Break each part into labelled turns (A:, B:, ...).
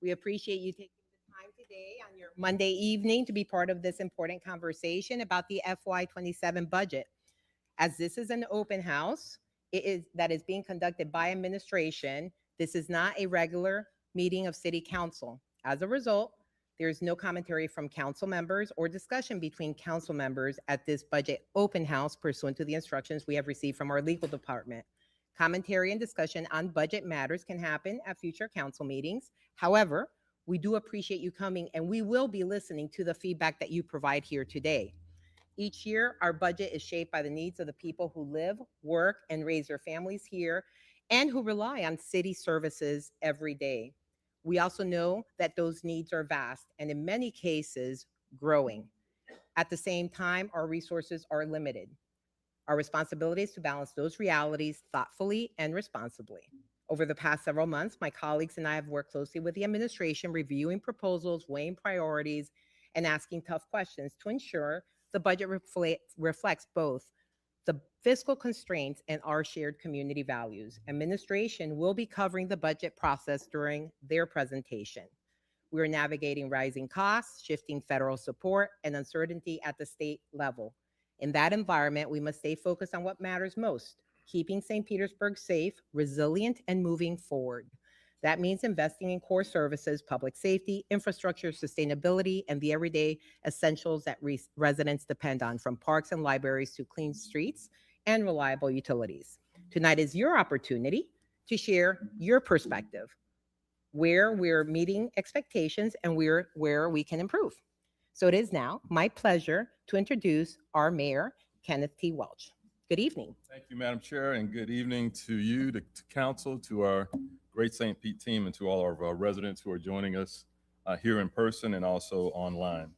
A: We appreciate you taking the time today on your Monday evening to be part of this important conversation about the FY27 budget. As this is an open house, it is that is being conducted by administration. This is not a regular meeting of city council. As a result, there is no commentary from council members or discussion between council members at this budget open house pursuant to the instructions we have received from our legal department. Commentary and discussion on budget matters can happen at future council meetings. However, we do appreciate you coming, and we will be listening to the feedback that you provide here today. Each year, our budget is shaped by the needs of the people who live, work, and raise their families here and who rely on city services every day. We also know that those needs are vast and, in many cases, growing. At the same time, our resources are limited. Our responsibility is to balance those realities thoughtfully and responsibly. Over the past several months, my colleagues and I have worked closely with the administration, reviewing proposals, weighing priorities, and asking tough questions to ensure the budget reflects both the fiscal constraints and our shared community values. Administration will be covering the budget process during their presentation. We are navigating rising costs, shifting federal support, and uncertainty at the state level. In that environment, we must stay focused on what matters most: keeping St. Petersburg safe, resilient, and moving forward. That means investing in core services, public safety, infrastructure, sustainability, and the everyday essentials that residents depend on, from parks and libraries to clean streets and reliable utilities. Tonight is your opportunity to share your perspective, where we're meeting expectations and where we can improve. So it is now my pleasure to introduce our mayor, Kenneth T. Welch. Good evening.
B: Thank you, Madam Chair, and good evening to you, to council, to our great St. Pete team, and to all of our residents who are joining us here in person and also online.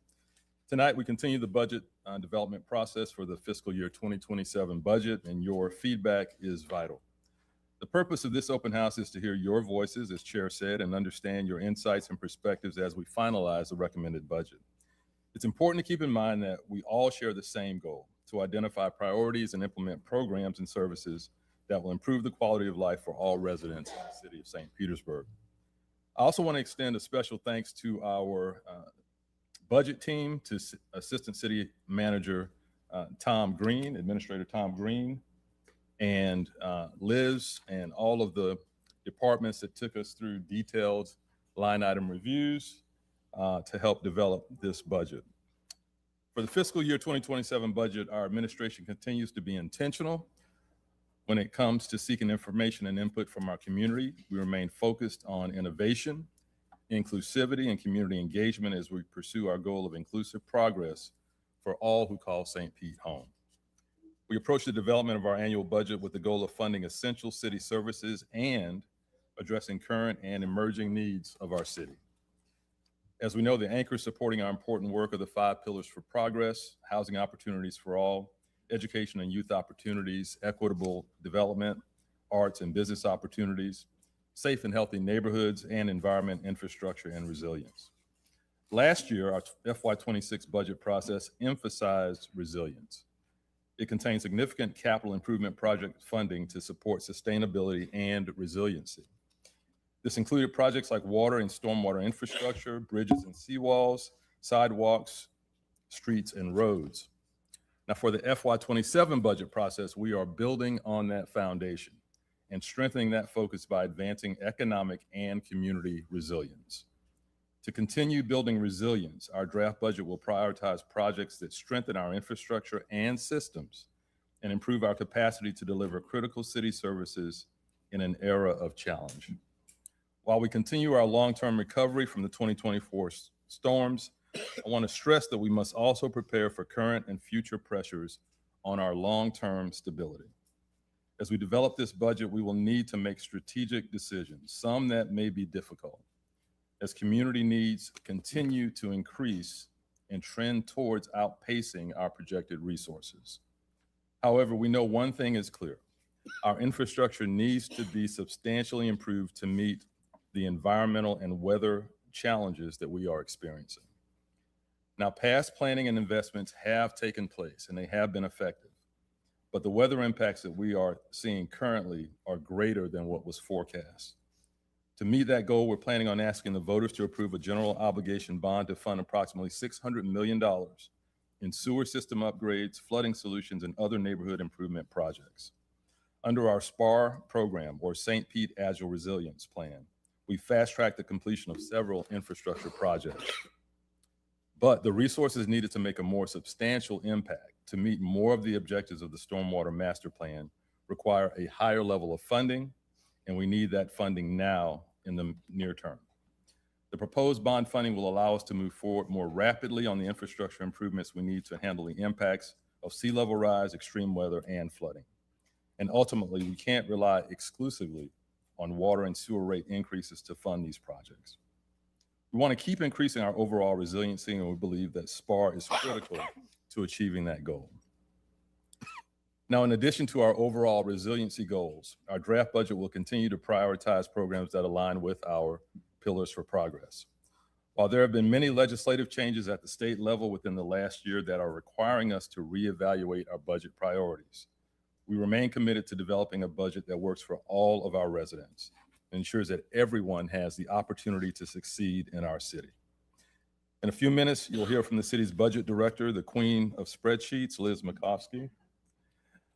B: Tonight, we continue the budget development process for the fiscal year 2027 budget, and your feedback is vital. The purpose of this open house is to hear your voices, as Chair said, and understand your insights and perspectives as we finalize the recommended budget. It's important to keep in mind that we all share the same goal: to identify priorities and implement programs and services that will improve the quality of life for all residents in the city of St. Petersburg. I also want to extend a special thanks to our budget team, to Assistant City Manager Tom Green, Administrator Tom Green, and Liz, and all of the departments that took us through detailed line item reviews to help develop this budget. For the fiscal year 2027 budget, our administration continues to be intentional when it comes to seeking information and input from our community. We remain focused on innovation, inclusivity, and community engagement as we pursue our goal of inclusive progress for all who call St. Pete home. We approach the development of our annual budget with the goal of funding essential city services and addressing current and emerging needs of our city. As we know, the anchors supporting our important work are the 5 pillars for progress: housing opportunities for all, education and youth opportunities, equitable development, arts and business opportunities, safe and healthy neighborhoods, and environment, infrastructure, and resilience. Last year, our FY26 budget process emphasized resilience. It contains significant capital improvement project funding to support sustainability and resiliency. This included projects like water and stormwater infrastructure, bridges and seawalls, sidewalks, streets, and roads. Now, for the FY27 budget process, we are building on that foundation and strengthening that focus by advancing economic and community resilience. To continue building resilience, our draft budget will prioritize projects that strengthen our infrastructure and systems and improve our capacity to deliver critical city services in an era of challenge. While we continue our long-term recovery from the 2024 storms, I want to stress that we must also prepare for current and future pressures on our long-term stability. As we develop this budget, we will need to make strategic decisions, some that may be difficult, as community needs continue to increase and trend towards outpacing our projected resources. However, we know one thing is clear: our infrastructure needs to be substantially improved to meet the environmental and weather challenges that we are experiencing. Now, past planning and investments have taken place and they have been effective, but the weather impacts that we are seeing currently are greater than what was forecast. To meet that goal, we're planning on asking the voters to approve a general obligation bond to fund approximately $600 million in sewer system upgrades, flooding solutions, and other neighborhood improvement projects. Under our SPAR program, or St. Pete Agile Resilience Plan, we fast-tracked the completion of several infrastructure projects. But the resources needed to make a more substantial impact to meet more of the objectives of the Stormwater Master Plan require a higher level of funding, and we need that funding now in the near term. The proposed bond funding will allow us to move forward more rapidly on the infrastructure improvements we need to handle the impacts of sea level rise, extreme weather, and flooding. And ultimately, we can't rely exclusively on water and sewer rate increases to fund these projects. We want to keep increasing our overall resiliency, and we believe that SPAR is critical to achieving that goal. Now, in addition to our overall resiliency goals, our draft budget will continue to prioritize programs that align with our pillars for progress. While there have been many legislative changes at the state level within the last year that are requiring us to reevaluate our budget priorities, we remain committed to developing a budget that works for all of our residents and ensures that everyone has the opportunity to succeed in our city. In a few minutes, you'll hear from the city's budget director, the queen of spreadsheets, Liz Makovsky.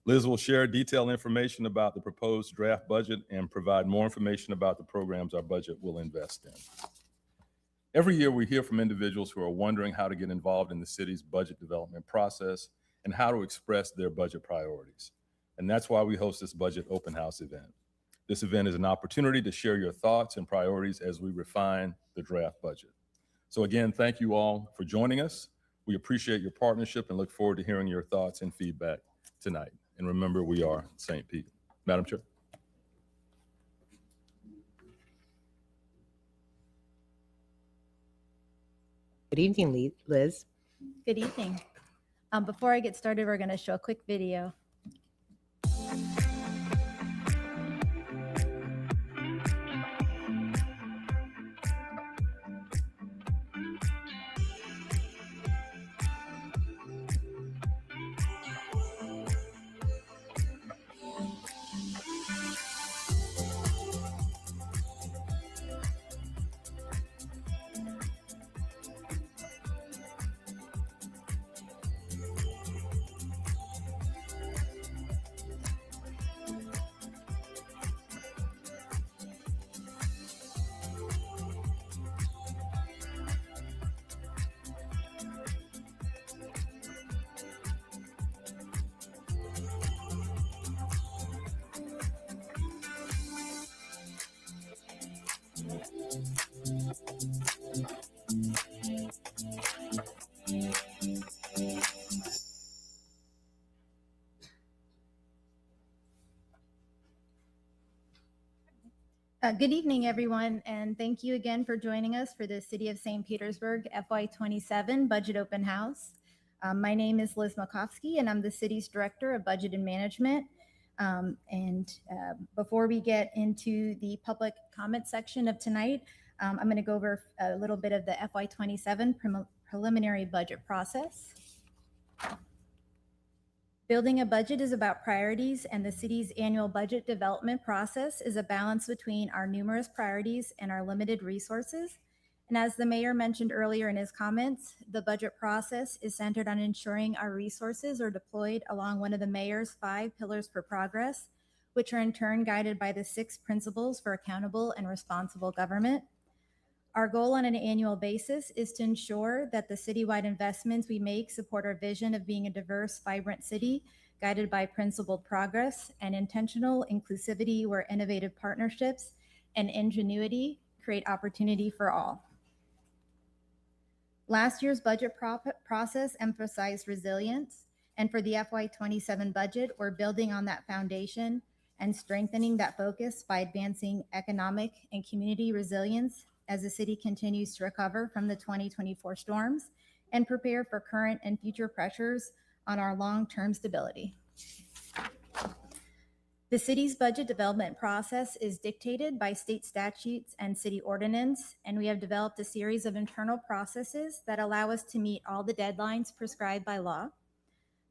B: Liz will share detailed information about the proposed draft budget and provide more information about the programs our budget will invest in. Every year, we hear from individuals who are wondering how to get involved in the city's budget development process and how to express their budget priorities. And that's why we host this Budget Open House event. This event is an opportunity to share your thoughts and priorities as we refine the draft budget. So again, thank you all for joining us. We appreciate your partnership and look forward to hearing your thoughts and feedback tonight. And remember, we are St. Pete. Madam Chair.
A: Good evening, Liz.
C: Good evening. Before I get started, we're going to show a quick video. Good evening, everyone, and thank you again for joining us for the City of St. Petersburg FY27 Budget Open House. My name is Liz Makovsky, and I'm the city's Director of Budget and Management. Before we get into the public comment section of tonight, I'm going to go over a little bit of the FY27 preliminary budget process. Building a budget is about priorities, and the city's annual budget development process is a balance between our numerous priorities and our limited resources. And as the mayor mentioned earlier in his comments, the budget process is centered on ensuring our resources are deployed along one of the mayor's 5 pillars for progress, which are in turn guided by the 6 principles for accountable and responsible government. Our goal on an annual basis is to ensure that the citywide investments we make support our vision of being a diverse, vibrant city guided by principled progress and intentional inclusivity, where innovative partnerships and ingenuity create opportunity for all. Last year's budget process emphasized resilience, and for the FY27 budget, we're building on that foundation and strengthening that focus by advancing economic and community resilience as the city continues to recover from the 2024 storms and prepare for current and future pressures on our long-term stability. The city's budget development process is dictated by state statutes and city ordinance, and we have developed a series of internal processes that allow us to meet all the deadlines prescribed by law.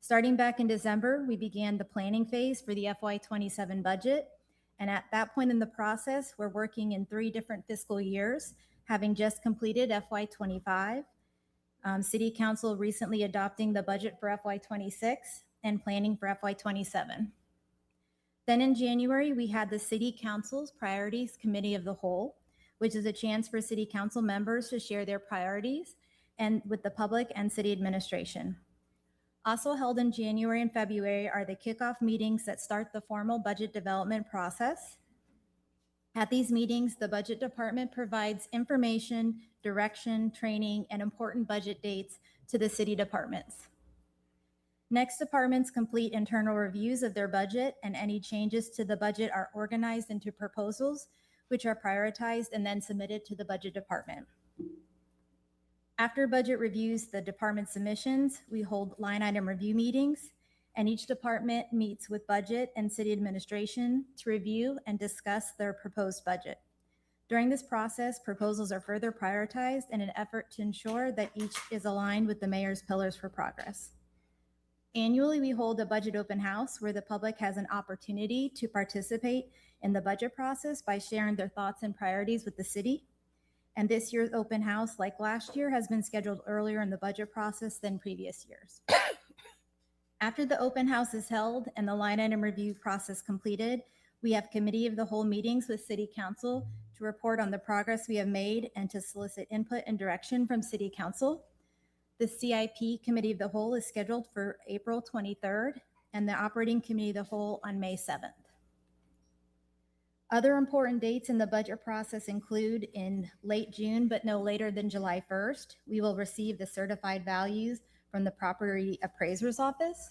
C: Starting back in December, we began the planning phase for the FY27 budget, And at that point in the process, we're working in 3 different fiscal years, having just completed FY25, City Council recently adopting the budget for FY26, and planning for FY27. Then in January, we had the City Council's Priorities Committee of the Whole, which is a chance for City Council members to share their priorities and with the public and city administration. Also held in January and February are the kickoff meetings that start the formal budget development process. At these meetings, the budget department provides information, direction, training, and important budget dates to the city departments. Next, departments complete internal reviews of their budget, and any changes to the budget are organized into proposals, which are prioritized and then submitted to the budget department. After budget reviews, the department submissions, we hold line item review meetings, and each department meets with budget and city administration to review and discuss their proposed budget. During this process, proposals are further prioritized in an effort to ensure that each is aligned with the mayor's pillars for progress. Annually, we hold a budget open house where the public has an opportunity to participate in the budget process by sharing their thoughts and priorities with the city. And this year's open house, like last year, has been scheduled earlier in the budget process than previous years. After the open house is held and the line item review process completed, we have committee of the whole meetings with City Council to report on the progress we have made and to solicit input and direction from City Council. The CIP Committee of the Whole is scheduled for April 23rd and the Operating Committee of the Whole on May 7th. Other important dates in the budget process include in late June, but no later than July 1st, we will receive the certified values from the Property Appraiser's Office.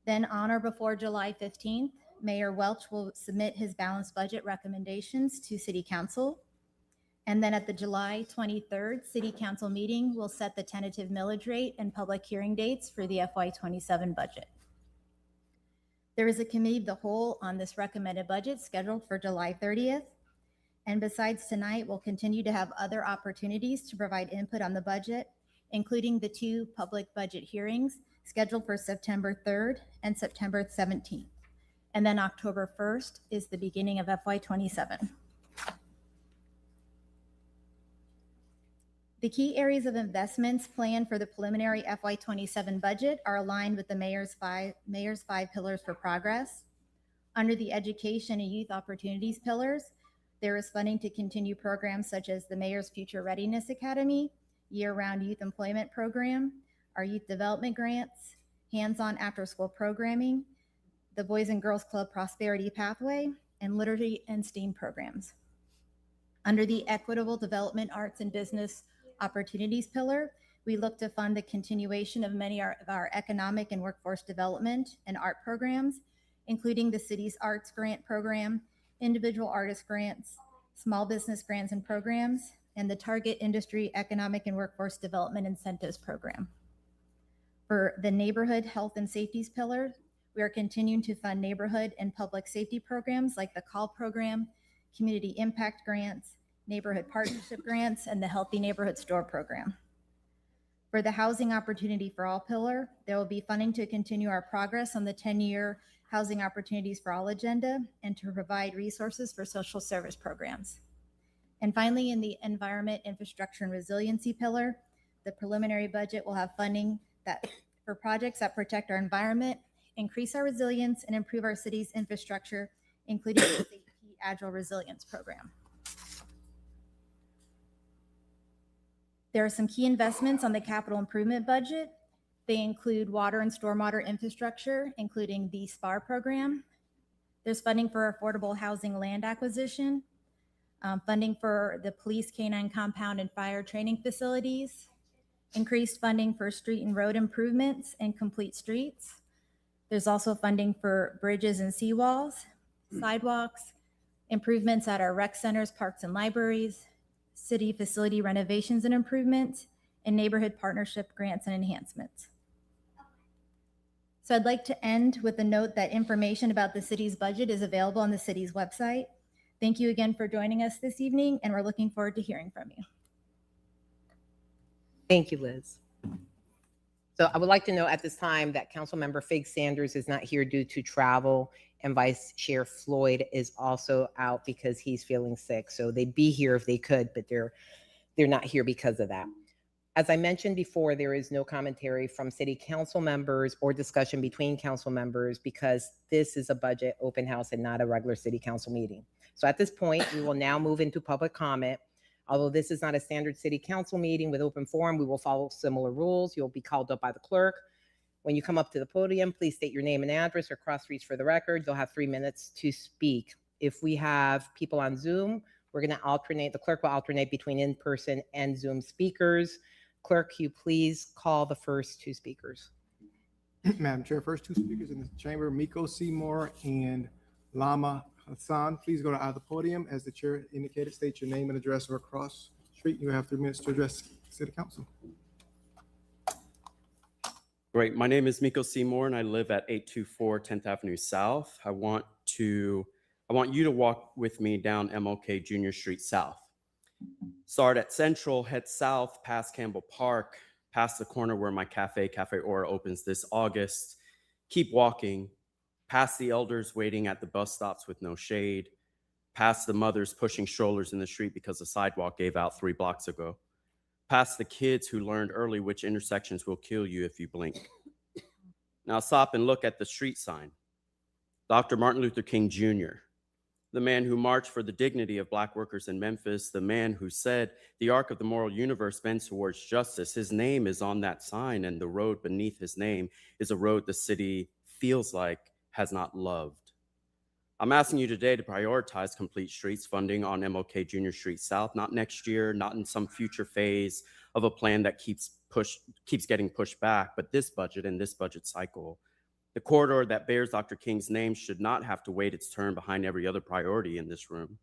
C: Then on or before July 15th, Mayor Welch will submit his balanced budget recommendations to City Council. And then at the July 23rd City Council meeting, we'll set the tentative millage rate and public hearing dates for the FY27 budget. There is a committee of the whole on this recommended budget scheduled for July 30th. And besides tonight, we'll continue to have other opportunities to provide input on the budget, including the 2 public budget hearings scheduled for September 3rd and September 17th. And then October 1st is the beginning of FY27. The key areas of investments planned for the preliminary FY27 budget are aligned with the mayor's five pillars for progress. Under the education and youth opportunities pillars, there is funding to continue programs such as the Mayor's Future Readiness Academy, year-round youth employment program, our youth development grants, hands-on after-school programming, the Boys and Girls Club Prosperity Pathway, and literacy and STEAM programs. Under the Equitable Development, Arts and Business Opportunities pillar, we look to fund the continuation of many of our economic and workforce development and art programs, including the city's arts grant program, individual artist grants, small business grants and programs, and the Target Industry Economic and Workforce Development Incentives Program. For the neighborhood health and safety pillar, we are continuing to fund neighborhood and public safety programs like the CALL program, community impact grants, neighborhood partnership grants, and the Healthy Neighborhood Store program. For the Housing Opportunity for All pillar, there will be funding to continue our progress on the 10-year Housing Opportunities for All agenda and to provide resources for social service programs. And finally, in the Environment, Infrastructure, and Resiliency pillar, the preliminary budget will have funding for projects that protect our environment, increase our resilience, and improve our city's infrastructure, including the CP Agile Resilience Program. There are some key investments on the capital improvement budget. They include water and stormwater infrastructure, including the SPAR program. There's funding for affordable housing land acquisition, funding for the police canine compound and fire training facilities, increased funding for street and road improvements and complete streets. There's also funding for bridges and seawalls, sidewalks, improvements at our rec centers, parks, and libraries, city facility renovations and improvements, and neighborhood partnership grants and enhancements. So I'd like to end with a note that information about the city's budget is available on the city's website. Thank you again for joining us this evening, and we're looking forward to hearing from you.
A: Thank you, Liz. So I would like to know at this time that Councilmember Fig Sanders is not here due to travel, and Vice Chair Floyd is also out because he's feeling sick. So they'd be here if they could, but they're not here because of that. As I mentioned before, there is no commentary from city council members or discussion between council members because this is a budget open house and not a regular city council meeting. So at this point, we will now move into public comment. Although this is not a standard city council meeting with open forum, we will follow similar rules. You'll be called up by the clerk. When you come up to the podium, please state your name and address or cross reach for the record. You'll have 3 minutes to speak. If we have people on Zoom, we're going to alternate, the clerk will alternate between in-person and Zoom speakers. Clerk, you please call the first 2 speakers.
D: Madam Chair, first 2 speakers in the chamber, Miko Seymour and Lama Hassan. Please go to either podium. As the chair indicated, state your name and address or across the street. You have 3 minutes to address City Council.
E: Great. My name is Miko Seymour, and I live at 824 10th Avenue South. I want you to walk with me down MLK Junior Street South. Start at Central, head south past Campbell Park, past the corner where my Cafe Aura opens this August. Keep walking, past the elders waiting at the bus stops with no shade, past the mothers pushing strollers in the street because the sidewalk gave out 3 blocks ago, past the kids who learned early which intersections will kill you if you blink. Now stop and look at the street sign. Dr. Martin Luther King Jr., the man who marched for the dignity of Black workers in Memphis, the man who said the arc of the moral universe bends towards justice. His name is on that sign, and the road beneath his name is a road the city feels like has not loved. I'm asking you today to prioritize complete streets funding on MLK Junior Street South, not next year, not in some future phase of a plan that keeps getting pushed back, but this budget and this budget cycle. The corridor that bears Dr. King's name should not have to wait its turn behind every other priority in this room.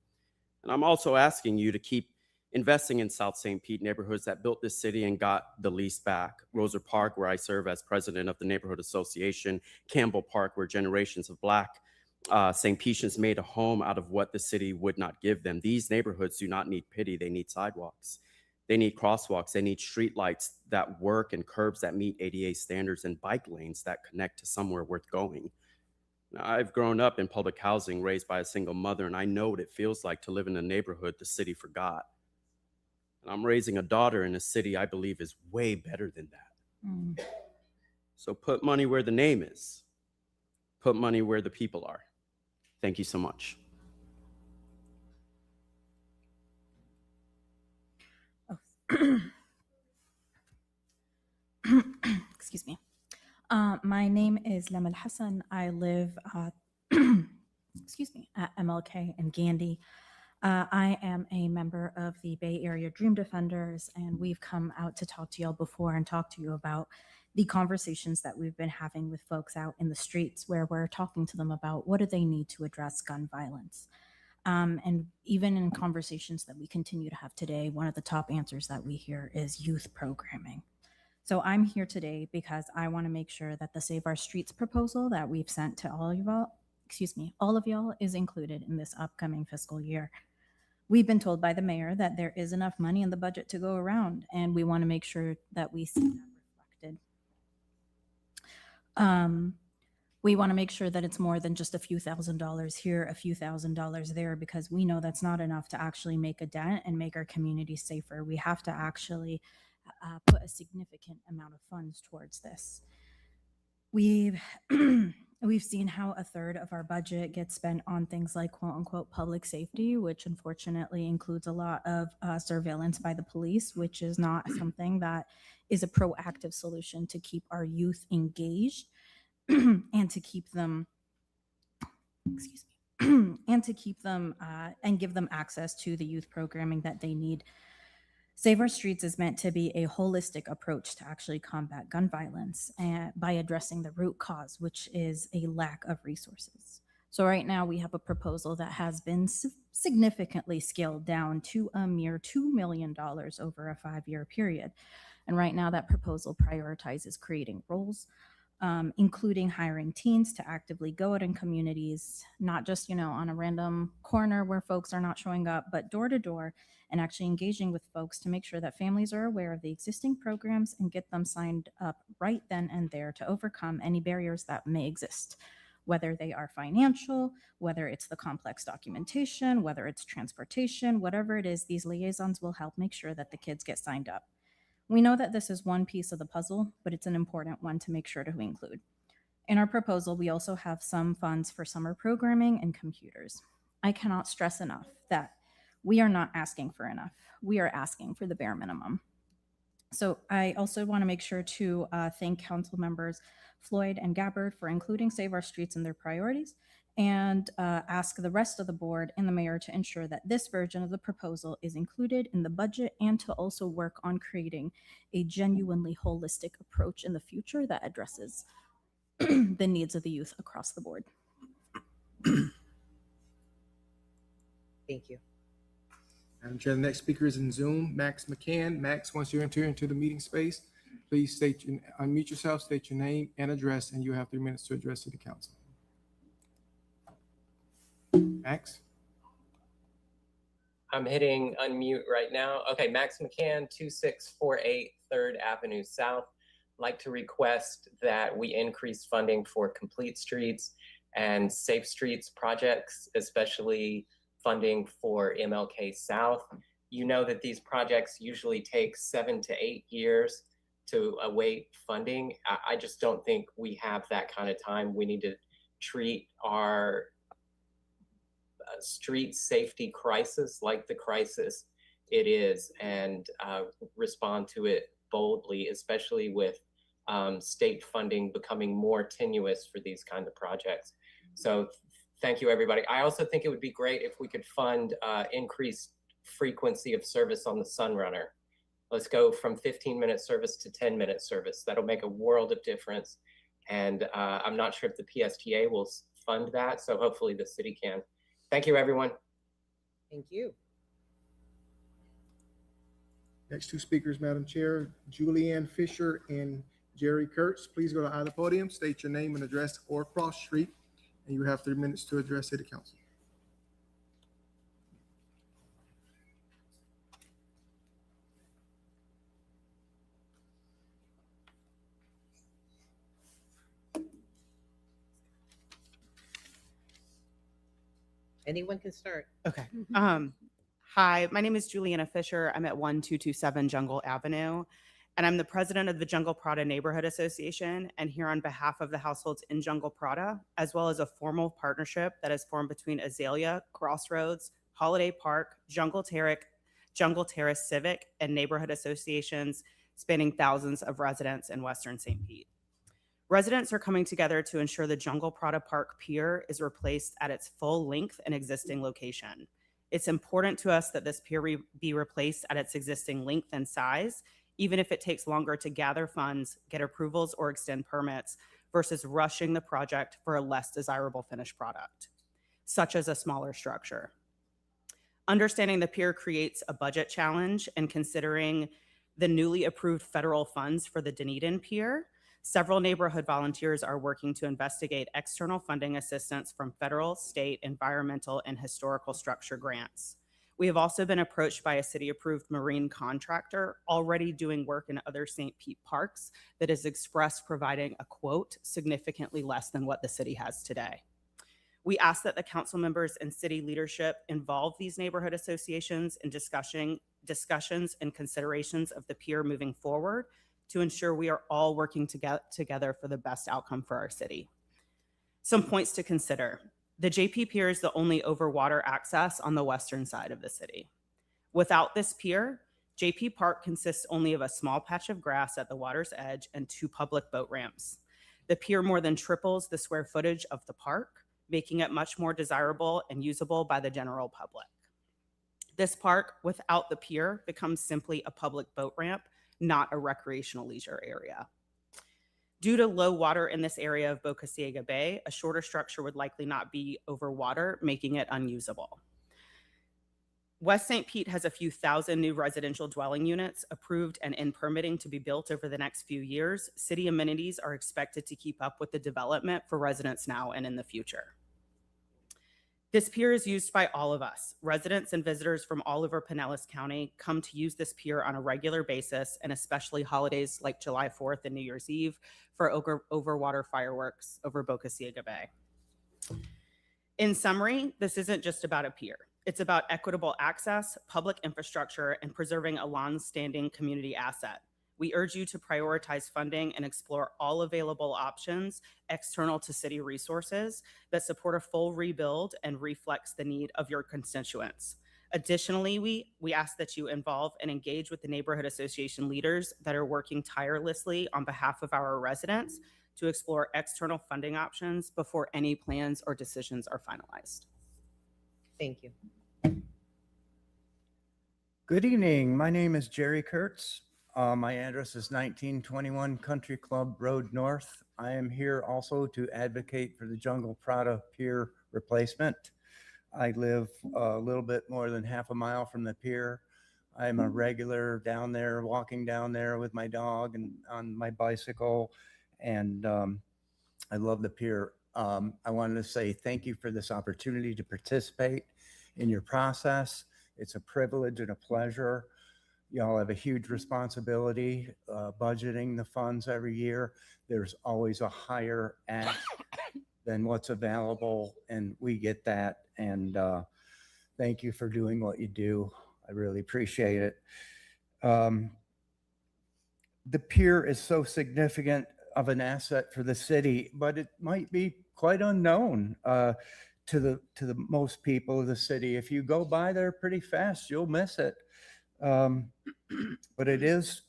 E: And I'm also asking you to keep investing in South St. Pete neighborhoods that built this city and got the lease back. Rosa Park, where I serve as president of the neighborhood association, Campbell Park, where generations of Black St. Petians made a home out of what the city would not give them. These neighborhoods do not need pity, they need sidewalks. They need crosswalks, they need streetlights that work and curbs that meet ADA standards and bike lanes that connect to somewhere worth going. Now, I've grown up in public housing raised by a single mother, and I know what it feels like to live in a neighborhood the city forgot. And I'm raising a daughter in a city I believe is way better than that. So put money where the name is. Put money where the people are. Thank you so much.
C: Excuse me. My name is Lamal Hassan. I live excuse me, at MLK and Gandy. I am a member of the Bay Area Dream Defenders, and we've come out to talk to y'all before and talk to you about the conversations that we've been having with folks out in the streets, where we're talking to them about what do they need to address gun violence. And even in conversations that we continue to have today, one of the top answers that we hear is youth programming. So I'm here today because I want to make sure that the Save Our Streets proposal that we've sent to all of y'all is included in this upcoming fiscal year. We've been told by the mayor that there is enough money in the budget to go around, and we want to make sure that we see that reflected. We want to make sure that it's more than just a few $1,000s here, a few $1,000s there, because we know that's not enough to actually make a dent and make our community safer. We have to actually put a significant amount of funds towards this. We've seen how a third of our budget gets spent on things like quote unquote public safety, which unfortunately includes a lot of surveillance by the police, which is not something that is a proactive solution to keep our youth engaged and to keep them, and to keep them and give them access to the youth programming that they need. Save Our Streets is meant to be a holistic approach to actually combat gun violence by addressing the root cause, which is a lack of resources. So right now we have a proposal that has been significantly scaled down to a mere $2 million over a 5-year period. And right now that proposal prioritizes creating roles, including hiring teens to actively go out in communities, not just, on a random corner where folks are not showing up, but door to door, and actually engaging with folks to make sure that families are aware of the existing programs and get them signed up right then and there to overcome any barriers that may exist, whether they are financial, whether it's the complex documentation, whether it's transportation, whatever it is, these liaisons will help make sure that the kids get signed up. We know that this is one piece of the puzzle, but it's an important one to make sure to include. In our proposal, we also have some funds for summer programming and computers. I cannot stress enough that we are not asking for enough. We are asking for the bare minimum. So I also want to make sure to thank council members Floyd and Gabbard for including Save Our Streets in their priorities, and ask the rest of the board and the mayor to ensure that this version of the proposal is included in the budget, and to also work on creating a genuinely holistic approach in the future that addresses the needs of the youth across the board.
A: Thank you.
D: Madam Chair, the next speaker is in Zoom, Max McCann. Max, once you enter into the meeting space, please unmute yourself, state your name and address, and you have 3 minutes to address to the council. Max?
F: I'm hitting unmute right now. Okay, Max McCann, 2648 3rd Avenue South. I'd like to request that we increase funding for Complete Streets and Safe Streets projects, especially funding for MLK South. You know that these projects usually take 7 to 8 years to await funding. I just don't think we have that kind of time. We need to treat our street safety crisis like the crisis it is, and respond to it boldly, especially with state funding becoming more tenuous for these kind of projects. So thank you, everybody. I also think it would be great if we could fund increased frequency of service on the Sunrunner. Let's go from 15-minute service to 10-minute service. That'll make a world of difference. And I'm not sure if the PSTA will fund that, so hopefully the city can. Thank you, everyone.
A: Thank you.
D: Next two speakers, Madam Chair, Julianne Fisher and Jerry Kurtz. Please go to either podium, state your name and address or cross street, and you have 3 minutes to address City Council.
A: Anyone can start.
G: Okay. Hi, my name is Juliana Fisher. I'm at 1227 Jungle Avenue, and I'm the president of the Jungle Prada Neighborhood Association, and here on behalf of the households in Jungle Prada, as well as a formal partnership that is formed between Azalea, Crossroads, Holiday Park, Jungle Terrace Civic, and neighborhood associations spanning thousands of residents in Western St. Pete. Residents are coming together to ensure the Jungle Prada Park Pier is replaced at its full length and existing location. It's important to us that this pier be replaced at its existing length and size, even if it takes longer to gather funds, get approvals, or extend permits, versus rushing the project for a less desirable finished product, such as a smaller structure. Understanding the pier creates a budget challenge, and considering the newly approved federal funds for the Dunedin Pier, several neighborhood volunteers are working to investigate external funding assistance from federal, state, environmental, and historical structure grants. We have also been approached by a city-approved marine contractor already doing work in other St. Pete parks that has expressed providing a quote significantly less than what the city has today. We ask that the council members and city leadership involve these neighborhood associations in discussions and considerations of the pier moving forward, to ensure we are all working together for the best outcome for our city. Some points to consider. The JP Pier is the only overwater access on the western side of the city. Without this pier, JP Park consists only of a small patch of grass at the water's edge and 2 public boat ramps. The pier more than triples the square footage of the park, making it much more desirable and usable by the general public. This park, without the pier, becomes simply a public boat ramp, not a recreational leisure area. Due to low water in this area of Boca Ciega Bay, a shorter structure would likely not be over water, making it unusable. West St. Pete has a few thousand new residential dwelling units approved and in permitting to be built over the next few years. City amenities are expected to keep up with the development for residents now and in the future. This pier is used by all of us. Residents and visitors from all over Pinellas County come to use this pier on a regular basis, and especially holidays like July 4th and New Year's Eve for overwater fireworks over Boca Ciega Bay. In summary, this isn't just about a pier. It's about equitable access, public infrastructure, and preserving a long-standing community asset. We urge you to prioritize funding and explore all available options external to city resources that support a full rebuild and reflects the need of your constituents. Additionally, we ask that you involve and engage with the neighborhood association leaders that are working tirelessly on behalf of our residents to explore external funding options before any plans or decisions are finalized.
A: Thank you.
H: Good evening. My name is Jerry Kurtz. My address is 1921 Country Club Road North. I am here also to advocate for the Jungle Prada Pier replacement. I live a little bit more than half a mile from the pier. I'm a regular down there, walking down there with my dog and on my bicycle, and I love the pier. I wanted to say thank you for this opportunity to participate in your process. It's a privilege and a pleasure. Y'all have a huge responsibility budgeting the funds every year. There's always a higher ask than what's available, and we get that. And thank you for doing what you do. I really appreciate it. The pier is so significant of an asset for the city, but it might be quite unknown to the most people of the city. If you go by there pretty fast, you'll miss it. But it is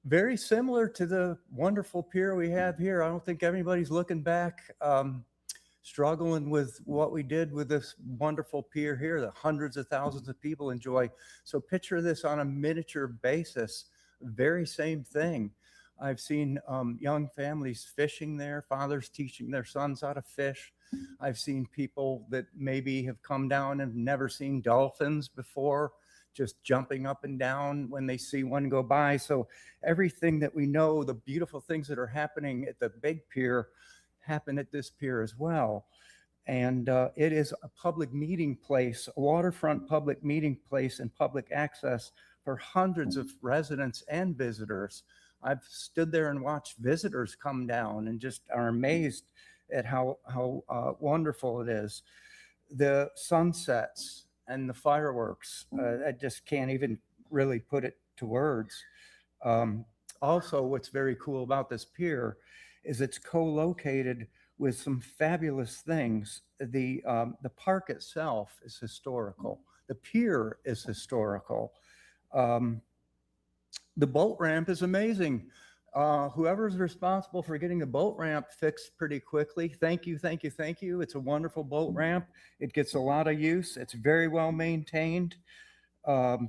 H: very similar to the wonderful pier we have here. I don't think everybody's looking back, struggling with what we did with this wonderful pier here that hundreds of thousands of people enjoy. So picture this on a miniature basis, very same thing. I've seen young families fishing there, fathers teaching their sons how to fish. I've seen people that maybe have come down and never seen dolphins before, just jumping up and down when they see one go by. So everything that we know, the beautiful things that are happening at the big pier happen at this pier as well. And it is a public meeting place, a waterfront public meeting place and public access for hundreds of residents and visitors. I've stood there and watched visitors come down and just are amazed at how wonderful it is. The sunsets and the fireworks, I just can't even really put it to words. Also, what's very cool about this pier is it's co-located with some fabulous things. The park itself is historical. The pier is historical. The boat ramp is amazing. Whoever's responsible for getting the boat ramp fixed pretty quickly, thank you, thank you, thank you. It's a wonderful boat ramp. It gets a lot of use. It's very well maintained. The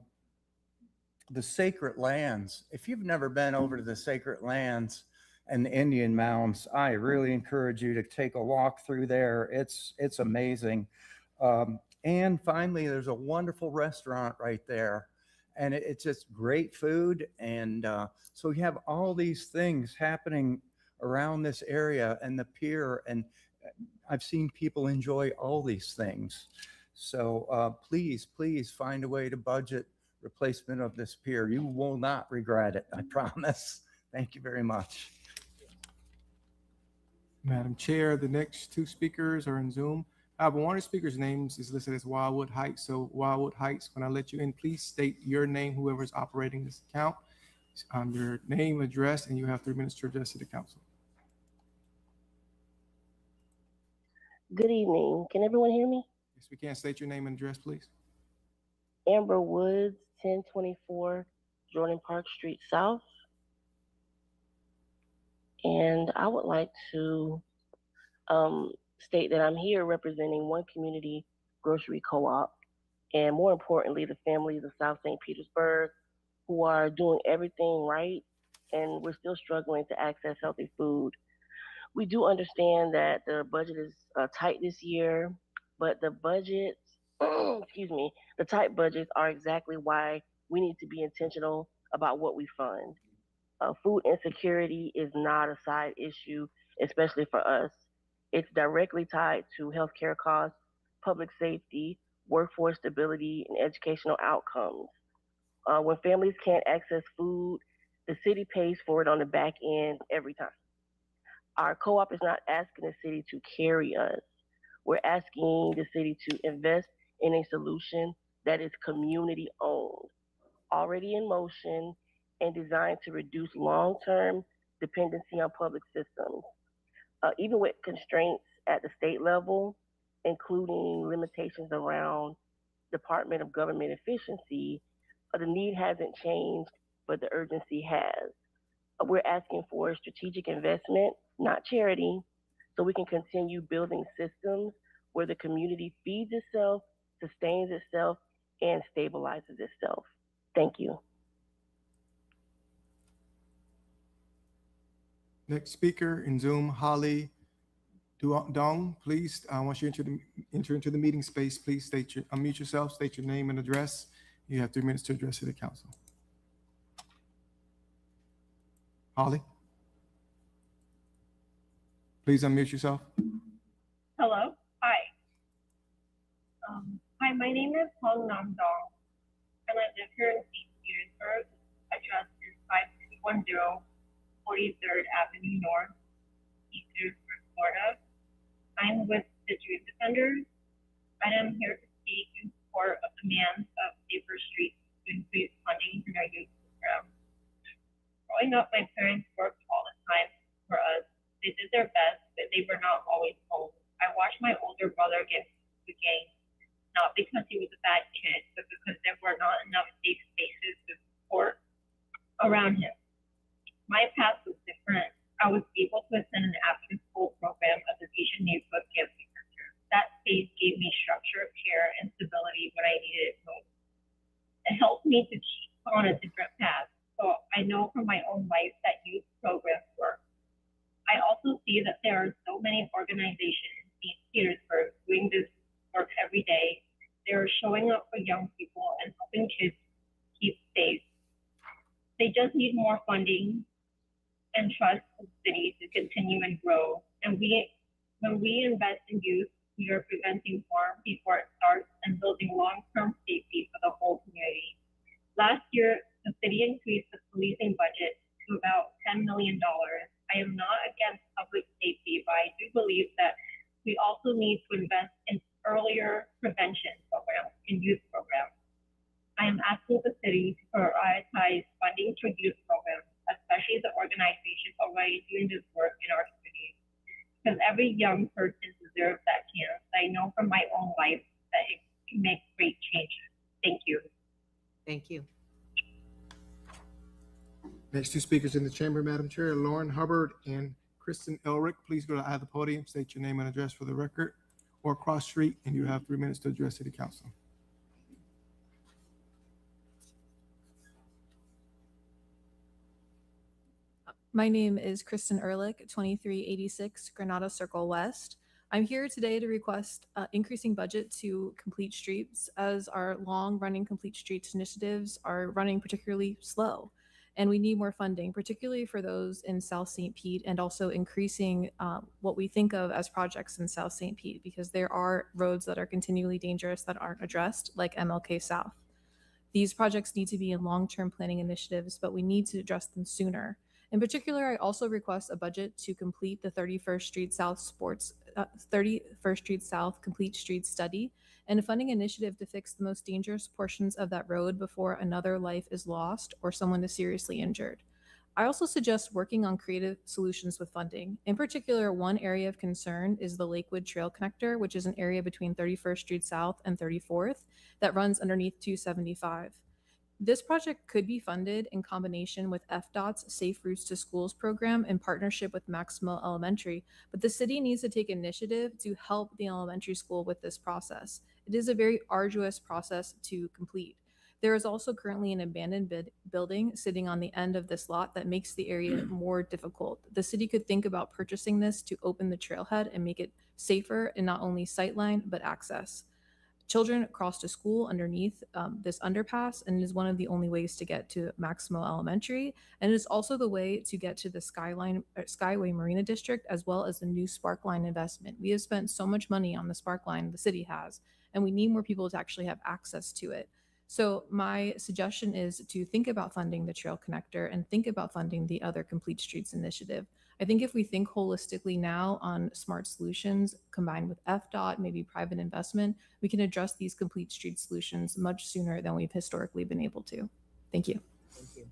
H: sacred lands, if you've never been over to the sacred lands and the Indian mounds, I really encourage you to take a walk through there. It's amazing. And finally, there's a wonderful restaurant right there. And it's just great food. And so we have all these things happening around this area and the pier. And I've seen people enjoy all these things. So please, please find a way to budget replacement of this pier. You will not regret it, I promise. Thank you very much.
D: Madam Chair, the next two speakers are in Zoom. However, one of the speakers' names is listed as Wildwood Heights. So Wildwood Heights, when I let you in, please state your name, whoever's operating this account, your name, address, and you have 3 minutes to address to the council.
I: Good evening. Can everyone hear me?
D: Yes, we can. State your name and address, please.
I: Amber Woods, 1024 Jordan Park Street South. And I would like to state that I'm here representing one community grocery co-op, and more importantly, the families of South St. Petersburg who are doing everything right, and we're still struggling to access healthy food. We do understand that the budget is tight this year, but the budget excuse me, the tight budgets are exactly why we need to be intentional about what we fund. Food insecurity is not a side issue, especially for us. It's directly tied to healthcare costs, public safety, workforce stability, and educational outcomes. When families can't access food, the city pays for it on the back end every time. Our co op is not asking the city to carry us, we're asking the city to invest in a solution that is community owned, already in motion, and designed to reduce long term dependency on public systems. Even with constraints at the state level, including limitations around Department of Government efficiency, the need hasn't changed, but the urgency has. We're asking for strategic investment, not charity, so we can continue building systems where the community feeds itself, sustains itself, and stabilizes itself. Thank you.
D: Next speaker in Zoom, Holly Dong, please, once you enter into the meeting space, please unmute yourself, state your name and address. You have 3 minutes to address the council. Holly? Please unmute yourself.
J: Hello. Hi. Hi, my name is Hong Nam Dong, and I live here in St. Petersburg. Address is 5210 43rd Avenue North, St. Petersburg, Florida. I'm with the Youth Defenders, and I'm here to speak in support of demands of safer streets to increase funding for our youth program. Growing up, my parents worked all the time for us. They did their best, but they were not always home. I watched my older brother get into gangs, not because he was a bad kid, but because there were not enough safe spaces to support around him. My path was different. I was able to attend an after-school program at the Asian Neighborhood Camping Center. That space gave me structure, care, and stability when I needed it most. It helped me to keep on a different path, so I know from my own life that youth programs work. I also see that there are so many organizations in St. Petersburg doing this work every day. They are showing up for young people and helping kids keep safe. They just need more funding and trust the city to continue and grow. And when we invest in youth, we are preventing harm before it starts and building long-term safety for the whole community. Last year, the city increased the policing budget to about $10 million. I am not against public safety, but I do believe that we also need to invest in earlier prevention programs and youth programs. I am asking the city to prioritize funding for youth programs, especially the organizations already doing this work in our community, because every young person deserves that chance. I know from my own life that it can make great changes. Thank you.
A: Thank you.
D: Next 2 speakers in the chamber, Madam Chair, Lauren Hubbard and Kristen Elrick. Please go to either podium, state your name and address for the record, or cross street, and you have 3 minutes to address City Council.
K: My name is Kristen Ehrlich, 2386 Granada Circle West. I'm here today to request increasing budget to complete streets, as our long-running complete streets initiatives are running particularly slow. And we need more funding, particularly for those in South St. Pete, and also increasing what we think of as projects in South St. Pete, because there are roads that are continually dangerous that aren't addressed, like MLK South. These projects need to be in long-term planning initiatives, but we need to address them sooner. In particular, I also request a budget to complete the 31st Street South Complete Street Study and a funding initiative to fix the most dangerous portions of that road before another life is lost or someone is seriously injured. I also suggest working on creative solutions with funding. In particular, one area of concern is the Lakewood Trail Connector, which is an area between 31st Street South and 34th that runs underneath 275. This project could be funded in combination with FDOT's Safe Routes to Schools program in partnership with Maximo Elementary, but the city needs to take initiative to help the elementary school with this process. It is a very arduous process to complete. There is also currently an abandoned building sitting on the end of this lot that makes the area more difficult. The city could think about purchasing this to open the trailhead and make it safer in not only sightline, but access. children cross to school underneath this underpass, and is one of the only ways to get to Maximo Elementary. And it's also the way to get to the Skyway Marina District, as well as the new Spark Line investment. We have spent so much money on the Spark Line, the city has, and we need more people to actually have access to it. So my suggestion is to think about funding the trail connector and think about funding the other Complete Streets initiative. I think if we think holistically now on smart solutions combined with FDOT, maybe private investment, we can address these complete street solutions much sooner than we've historically been able to. Thank you.
A: Thank you.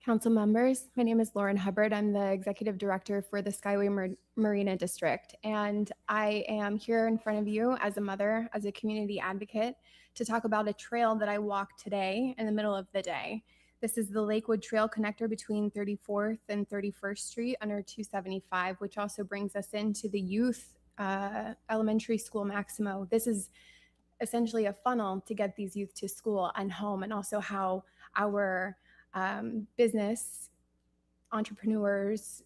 L: Council members, my name is Lauren Hubbard. I'm the Executive Director for the Skyway Marina District, and I am here in front of you as a mother, as a community advocate, to talk about a trail that I walked today in the middle of the day. This is the Lakewood Trail connector between 34th and 31st Street under 275, which also brings us into the youth elementary school Maximo. This is essentially a funnel to get these youth to school and home, and also how our business entrepreneurs,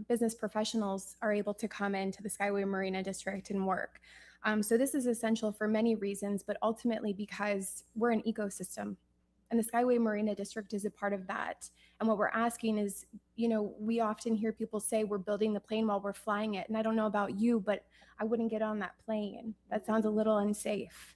L: business professionals are able to come into the Skyway Marina District and work. So this is essential for many reasons, but ultimately because we're an ecosystem. And the Skyway Marina District is a part of that. And what we're asking is, we often hear people say we're building the plane while we're flying it. And I don't know about you, but I wouldn't get on that plane. That sounds a little unsafe.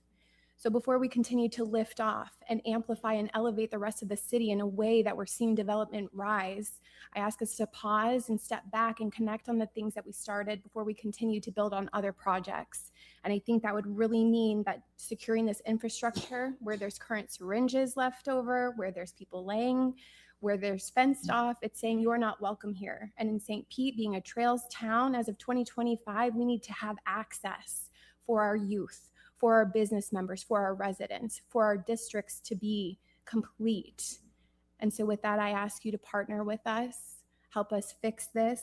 L: So before we continue to lift off and amplify and elevate the rest of the city in a way that we're seeing development rise, I ask us to pause and step back and connect on the things that we started before we continue to build on other projects. And I think that would really mean that securing this infrastructure where there's current syringes left over, where there's people laying, where there's fenced off, it's saying you're not welcome here. And in St. Pete, being a trails town, as of 2025, we need to have access for our youth, for our business members, for our residents, for our districts to be complete. And so with that, I ask you to partner with us, help us fix this,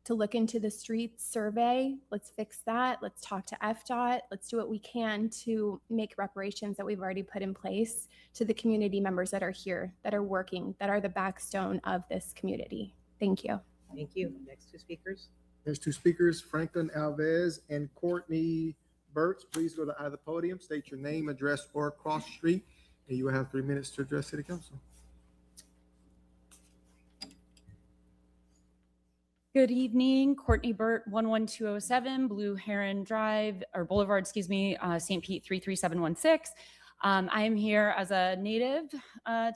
L: to look into the streets survey. Let's fix that. Let's talk to FDOT. Let's do what we can to make reparations that we've already put in place to the community members that are here, that are working, that are the backstone of this community. Thank you.
A: Thank you. Next two speakers.
D: There's two speakers, Franklin Alves and Courtney Burtz. Please go to either podium, state your name, address, or cross street, and you will have 3 minutes to address City Council.
M: Good evening, Courtney Burt, 11207 Blue Heron Drive, or Boulevard, excuse me, St. Pete 33716. I am here as a native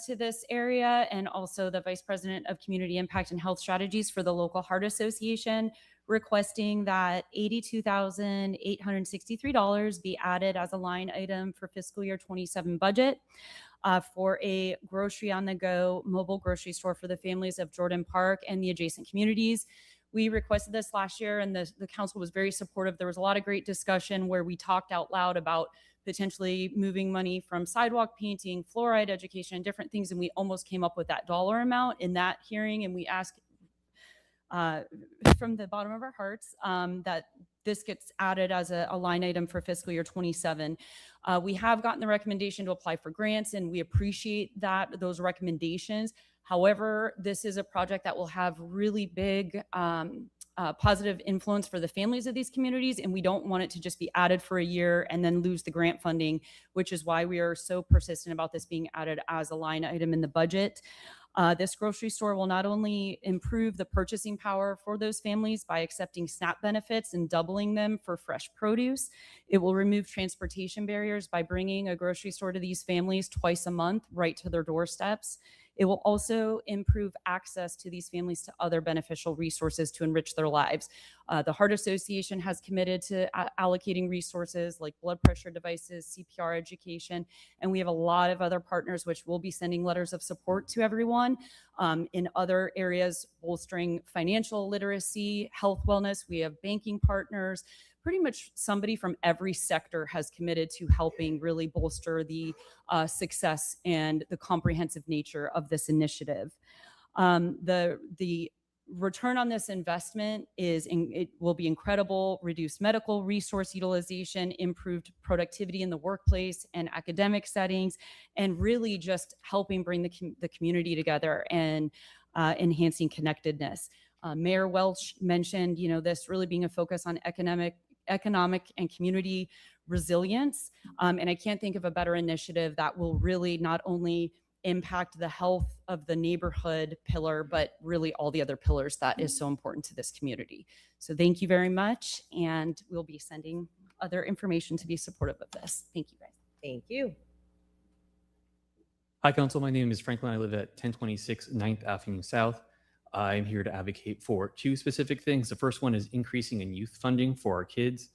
M: to this area and also the Vice President of Community Impact and Health Strategies for the local Heart Association, requesting that $82,863 be added as a line item for fiscal year 27 budget for a grocery on the go mobile grocery store for the families of Jordan Park and the adjacent communities. We requested this last year and the council was very supportive. There was a lot of great discussion where we talked out loud about potentially moving money from sidewalk painting, fluoride education, different things. And we almost came up with that dollar amount in that hearing. And we asked from the bottom of our hearts that this gets added as a line item for fiscal year 27. We have gotten the recommendation to apply for grants, and we appreciate those recommendations. However, this is a project that will have really big positive influence for the families of these communities, and we don't want it to just be added for a year and then lose the grant funding, which is why we are so persistent about this being added as a line item in the budget. This grocery store will not only improve the purchasing power for those families by accepting SNAP benefits and doubling them for fresh produce, it will remove transportation barriers by bringing a grocery store to these families twice a month right to their doorsteps. It will also improve access to these families to other beneficial resources to enrich their lives. The Heart Association has committed to allocating resources like blood pressure devices, CPR education, and we have a lot of other partners which will be sending letters of support to everyone in other areas, bolstering financial literacy, health wellness. We have banking partners. Pretty much somebody from every sector has committed to helping really bolster the success and the comprehensive nature of this initiative. The return on this investment it will be incredible: reduced medical resource utilization, improved productivity in the workplace and academic settings, and really just helping bring the community together and enhancing connectedness. Mayor Welch mentioned, this really being a focus on economic and community resilience. And I can't think of a better initiative that will really not only impact the health of the neighborhood pillar, but really all the other pillars that is so important to this community. So thank you very much. And we'll be sending other information to be supportive of this. Thank you, guys.
A: Thank you.
N: Hi, Council. My name is Franklin. I live at 1026 9th Avenue South. I'm here to advocate for two specific things. The first one is increasing in youth funding for our kids.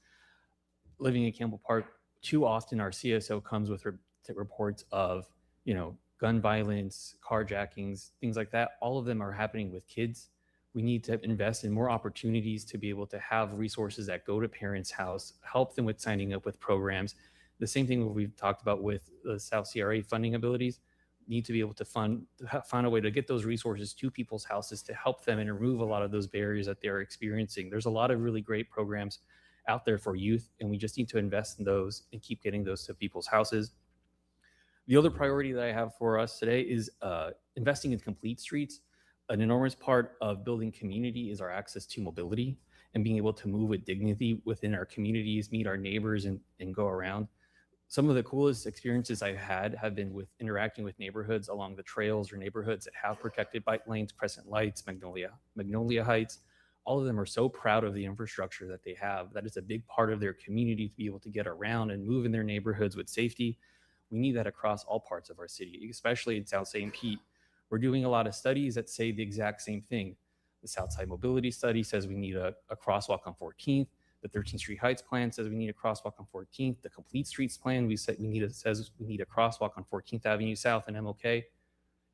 N: Living in Campbell Park, too often our CSO comes with reports of, gun violence, carjackings, things like that. All of them are happening with kids. We need to invest in more opportunities to be able to have resources that go to parents' house, help them with signing up with programs. The same thing we've talked about with the South CRA funding abilities. Need to be able to find a way to get those resources to people's houses to help them and remove a lot of those barriers that they're experiencing. There's a lot of really great programs out there for youth, and we just need to invest in those and keep getting those to people's houses. The other priority that I have for us today is investing in complete streets. An enormous part of building community is our access to mobility and being able to move with dignity within our communities, meet our neighbors, and go around. Some of the coolest experiences I've had have been with interacting with neighborhoods along the trails or neighborhoods that have protected bike lanes, Crescent Lights, Magnolia Heights. All of them are so proud of the infrastructure that they have. That is a big part of their community to be able to get around and move in their neighborhoods with safety. We need that across all parts of our city, especially in South St. Pete. We're doing a lot of studies that say the exact same thing. The Southside Mobility Study says we need a crosswalk on 14th. The 13th Street Heights plan says we need a crosswalk on 14th. The Complete Streets plan says we need a crosswalk on 14th Avenue South and MLK.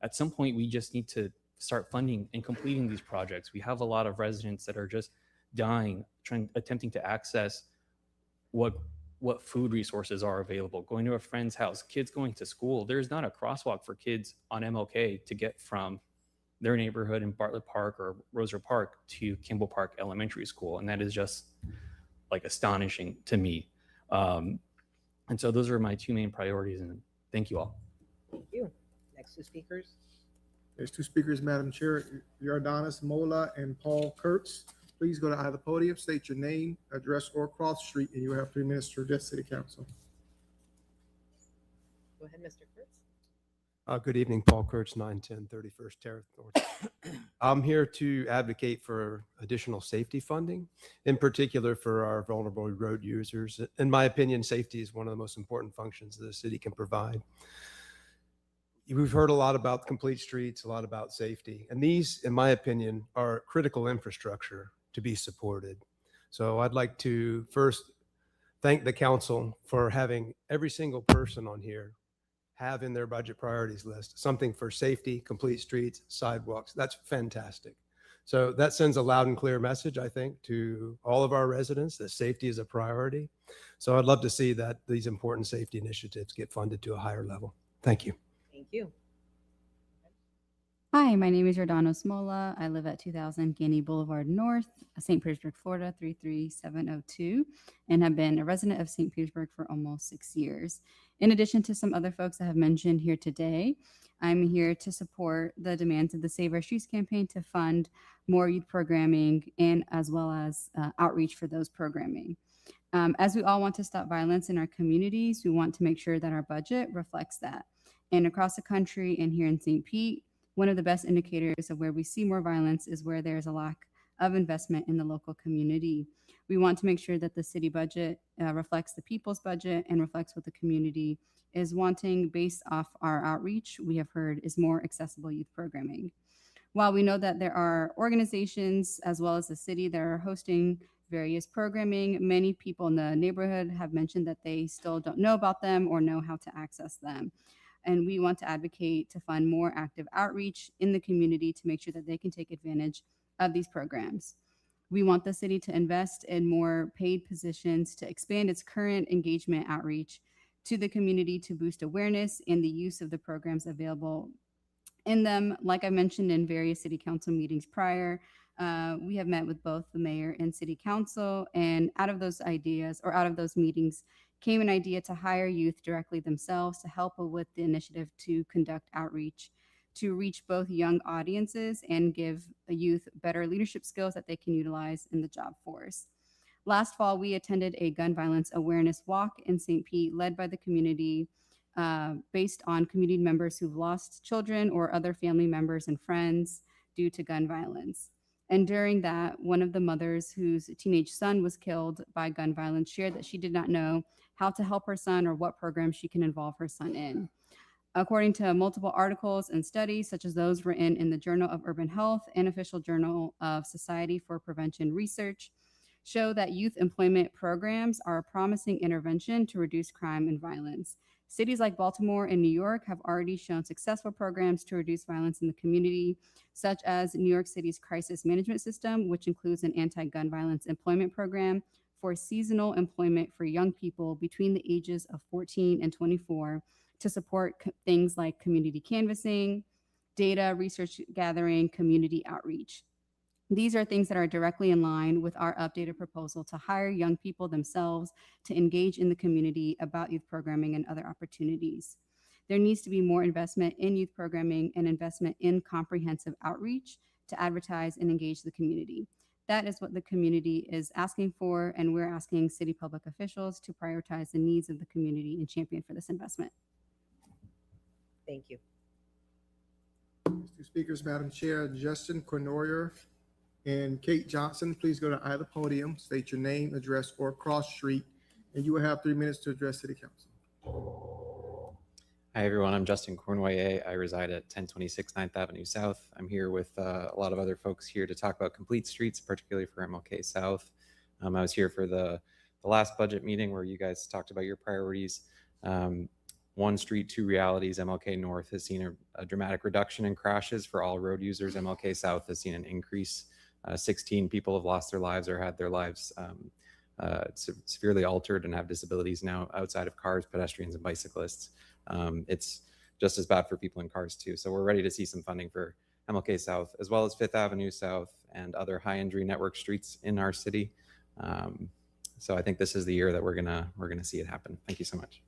N: At some point, we just need to start funding and completing these projects. We have a lot of residents that are just dying, attempting to access what food resources are available, going to a friend's house, kids going to school. There's not a crosswalk for kids on MLK to get from their neighborhood in Bartlett Park or Roser Park to Kimball Park Elementary School. And that is just like astonishing to me. And so those are my two main priorities, and thank you all.
A: Thank you. Next two speakers.
D: There's two speakers, Madam Chair, Yardanis Mola and Paul Kurtz. Please go to either podium, state your name, address, or cross street, and you have 3 minutes to address City Council.
A: Go ahead, Mr. Kurtz.
O: Good evening, Paul Kurtz, 910 31st Terrace North. I'm here to advocate for additional safety funding, in particular for our vulnerable road users. In my opinion, safety is one of the most important functions that the city can provide. We've heard a lot about complete streets, a lot about safety, and these, in my opinion, are critical infrastructure to be supported. So I'd like to first thank the council for having every single person on here have in their budget priorities list something for safety, complete streets, sidewalks. That's fantastic. So that sends a loud and clear message, I think, to all of our residents that safety is a priority. So I'd love to see that these important safety initiatives get funded to a higher level. Thank you.
A: Thank you.
P: Hi, my name is Yardanis Mola. I live at 2000 Guinea Boulevard North, St. Petersburg, Florida, 33702, and have been a resident of St. Petersburg for almost 6 years. In addition to some other folks I have mentioned here today, I'm here to support the demands of the Save Our Streets campaign to fund more youth programming and as well as outreach for those programming. As we all want to stop violence in our communities, we want to make sure that our budget reflects that. And across the country and here in St. Pete, one of the best indicators of where we see more violence is where there's a lack of investment in the local community. We want to make sure that the city budget reflects the people's budget and reflects what the community is wanting based off our outreach. We have heard is more accessible youth programming. While we know that there are organizations as well as the city that are hosting various programming, many people in the neighborhood have mentioned that they still don't know about them or know how to access them. And we want to advocate to fund more active outreach in the community to make sure that they can take advantage of these programs. We want the city to invest in more paid positions to expand its current engagement outreach to the community to boost awareness and the use of the programs available in them. Like I mentioned in various city council meetings prior, we have met with both the mayor and city council, and out of those ideas or out of those meetings came an idea to hire youth directly themselves to help with the initiative to conduct outreach, to reach both young audiences and give the youth better leadership skills that they can utilize in the job force. Last fall, we attended a gun violence awareness walk in St. Pete led by the community based on community members who've lost children or other family members and friends due to gun violence. And during that, one of the mothers whose teenage son was killed by gun violence shared that she did not know how to help her son or what program she can involve her son in. According to multiple articles and studies, such as those written in the Journal of Urban Health and Official Journal of Society for Prevention Research, show that youth employment programs are a promising intervention to reduce crime and violence. Cities like Baltimore and New York have already shown successful programs to reduce violence in the community, such as New York City's crisis management system, which includes an anti-gun violence employment program for seasonal employment for young people between the ages of 14 and 24 to support things like community canvassing, data, research gathering, community outreach. These are things that are directly in line with our updated proposal to hire young people themselves to engage in the community about youth programming and other opportunities. There needs to be more investment in youth programming and investment in comprehensive outreach to advertise and engage the community. That is what the community is asking for, and we're asking city public officials to prioritize the needs of the community and champion for this investment.
A: Thank you.
D: Two speakers, Madam Chair, Justin Cornoyer and Kate Johnson, please go to either podium, state your name, address, or cross street, and you will have 3 minutes to address City Council.
Q: Hi, everyone. I'm Justin Cornoyer. I reside at 1026 9th Avenue South. I'm here with a lot of other folks here to talk about complete streets, particularly for MLK South. I was here for the last budget meeting where you guys talked about your priorities. One street, two realities. MLK North has seen a dramatic reduction in crashes for all road users. MLK South has seen an increase. 16 people have lost their lives or had their lives severely altered and have disabilities now outside of cars, pedestrians, and bicyclists. It's just as bad for people in cars too. So we're ready to see some funding for MLK South, as well as 5th Avenue South and other high injury network streets in our city. So I think this is the year that we're gonna see it happen. Thank you so much.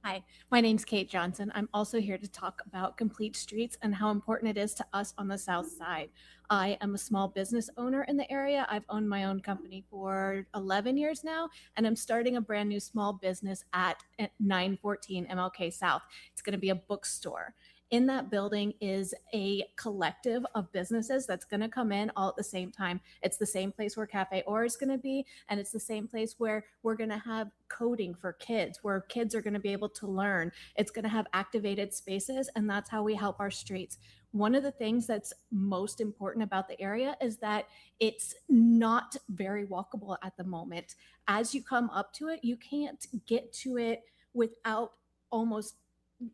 K: Hi, my name's Kate Johnson. I'm also here to talk about complete streets and how important it is to us on the South Side. I am a small business owner in the area. I've owned my own company for 11 years now, and I'm starting a brand new small business at 914 MLK South. It's going to be a bookstore. In that building is a collective of businesses that's going to come in all at the same time. It's the same place where Cafe Or is going to be, and it's the same place where we're going to have coding for kids, where kids are going to be able to learn. It's going to have activated spaces, and that's how we help our streets. One of the things that's most important about the area is that it's not very walkable at the moment. As you come up to it, you can't get to it without almost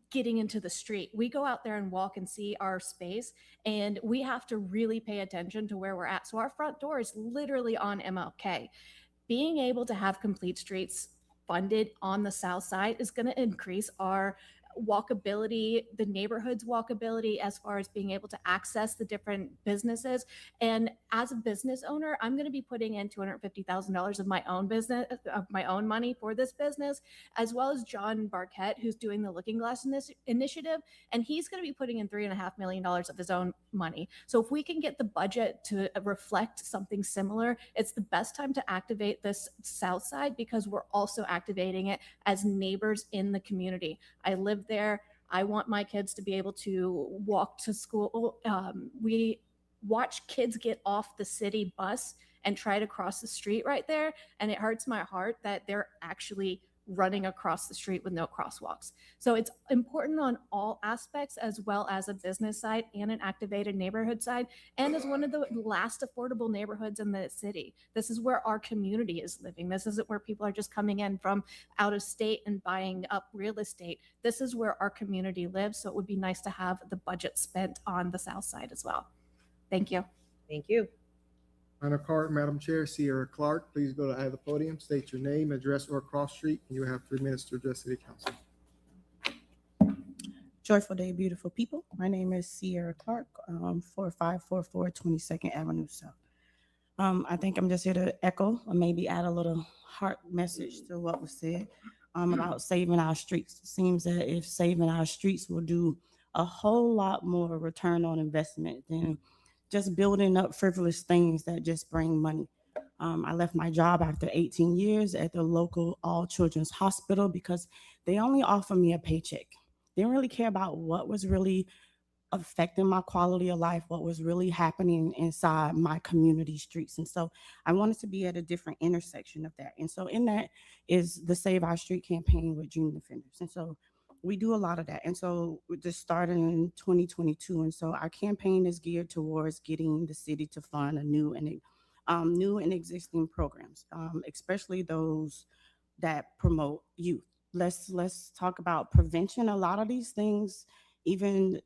K: getting into the street. We go out there and walk and see our space, and we have to really pay attention to where we're at. So our front door is literally on MLK. Being able to have complete streets funded on the South Side is going to increase our walkability, the neighborhood's walkability, as far as being able to access the different businesses. And as a business owner, I'm going to be putting in $250,000 of my own business, of my own money for this business, as well as John Barquette, who's doing the Looking Glass initiative, and he's going to be putting in $3.5 million of his own money. So if we can get the budget to reflect something similar, it's the best time to activate this South Side, because we're also activating it as neighbors in the community. I live there. I want my kids to be able to walk to school. We watch kids get off the city bus and try to cross the street right there, and it hurts my heart that they're actually running across the street with no crosswalks. So it's important on all aspects, as well as a business side and an activated neighborhood side, and as one of the last affordable neighborhoods in the city. This is where our community is living. This isn't where people are just coming in from out of state and buying up real estate. This is where our community lives. So it would be nice to have the budget spent on the South Side as well. Thank you.
A: Thank you.
D: Final card, Madam Chair, Sierra Clark, please go to either podium, state your name, address, or cross street, and you have 3 minutes to address City Council.
R: Joyful day, beautiful people. My name is Sierra Clark, 4544 22nd Avenue South. I think I'm just here to echo or maybe add a little heart message to what was said about saving our streets. It seems that if saving our streets will do a whole lot more return on investment than just building up frivolous things that just bring money. I left my job after 18 years at the local all children's hospital because they only offered me a paycheck. They didn't really care about what was really affecting my quality of life, what was really happening inside my community streets. And so I wanted to be at a different intersection of that. And so in that is the Save Our Street campaign with Dream Defenders. And so we do a lot of that. And so we just started in 2022. And so our campaign is geared towards getting the city to fund a new and existing programs, especially those that promote youth. Let's talk about prevention. A lot of these things, even